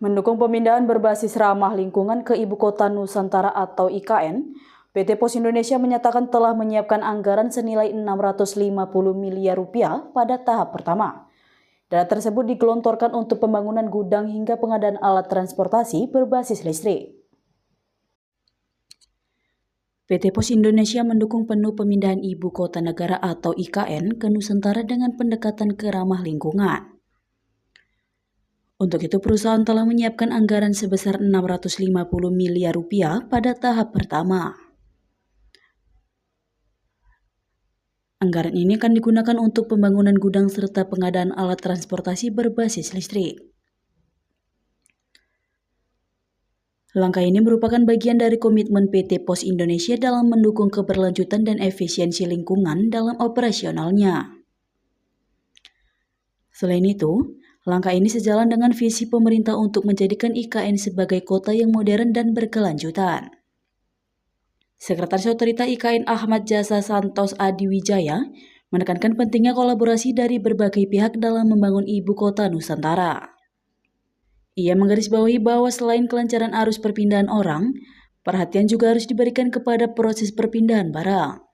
Mendukung pemindahan berbasis ramah lingkungan ke Ibu Kota Nusantara atau IKN, PT Pos Indonesia menyatakan telah menyiapkan anggaran senilai 650 miliar rupiah pada tahap pertama. Dana tersebut digelontorkan untuk pembangunan gudang hingga pengadaan alat transportasi berbasis listrik. PT Pos Indonesia mendukung penuh pemindahan Ibu Kota Negara atau IKN ke Nusantara dengan pendekatan ke ramah lingkungan. Untuk itu, perusahaan telah menyiapkan anggaran sebesar 650 miliar rupiah pada tahap pertama. Anggaran ini akan digunakan untuk pembangunan gudang serta pengadaan alat transportasi berbasis listrik. Langkah ini merupakan bagian dari komitmen PT Pos Indonesia dalam mendukung keberlanjutan dan efisiensi lingkungan dalam operasionalnya. Selain itu, langkah ini sejalan dengan visi pemerintah untuk menjadikan IKN sebagai kota yang modern dan berkelanjutan. Sekretaris Otorita IKN Ahmad Jasa Santos Adiwijaya menekankan pentingnya kolaborasi dari berbagai pihak dalam membangun Ibu Kota Nusantara. Ia menggarisbawahi bahwa selain kelancaran arus perpindahan orang, perhatian juga harus diberikan kepada proses perpindahan barang.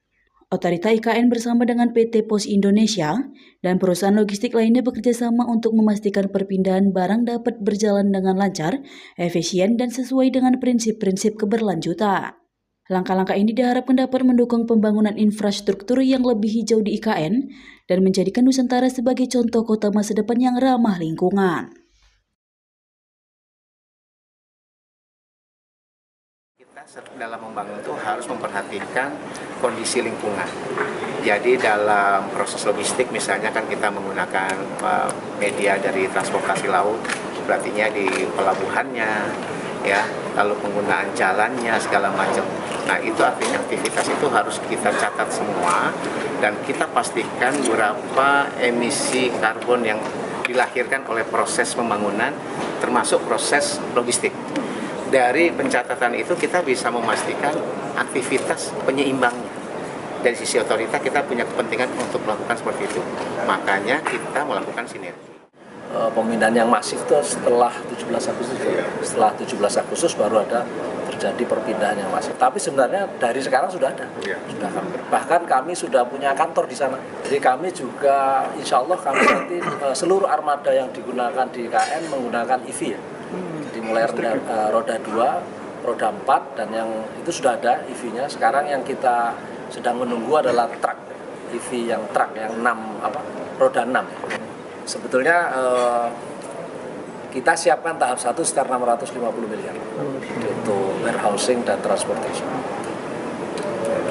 Otorita IKN bersama dengan PT Pos Indonesia dan perusahaan logistik lainnya bekerja sama untuk memastikan perpindahan barang dapat berjalan dengan lancar, efisien, dan sesuai dengan prinsip-prinsip keberlanjutan. Langkah-langkah ini diharapkan dapat mendukung pembangunan infrastruktur yang lebih hijau di IKN dan menjadikan Nusantara sebagai contoh kota masa depan yang ramah lingkungan. Kita dalam membangun itu harus memperhatikan kondisi lingkungan. Jadi dalam proses logistik misalnya kan kita menggunakan media dari transportasi laut, berartinya di pelabuhannya, ya, lalu penggunaan jalannya segala macam. Nah itu artinya aktivitas itu harus kita catat semua dan kita pastikan berapa emisi karbon yang dilahirkan oleh proses pembangunan, termasuk proses logistik. Dari pencatatan itu kita bisa memastikan aktivitas penyeimbangnya. Dari sisi otorita kita punya kepentingan untuk melakukan seperti itu. Makanya kita melakukan sinergi. Pemindahan yang masif itu setelah 17 Agustus. Setelah 17 Agustus baru ada terjadi perpindahan yang masif. Tapi sebenarnya dari sekarang sudah ada. Sudah bahkan kami sudah punya kantor di sana. Jadi kami juga insya Allah kami nanti seluruh armada yang digunakan di IKN menggunakan EV ya. Dimulai roda 2, roda 4 dan yang itu sudah ada EV-nya. Sekarang yang kita sedang menunggu adalah truk EV yang truk yang roda 6. Sebetulnya kita siapkan tahap 1 sekitar 650 miliar untuk warehousing dan transportation.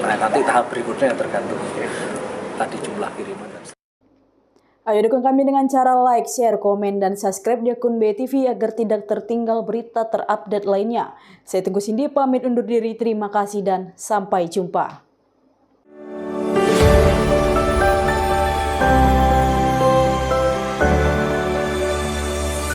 Nah, nanti tahap berikutnya tergantung tadi jumlah kiriman. Ayo dukung kami dengan cara like, share, komen, dan subscribe di akun BTV agar tidak tertinggal berita terupdate lainnya. Saya Teguh Cindy pamit undur diri, terima kasih dan sampai jumpa.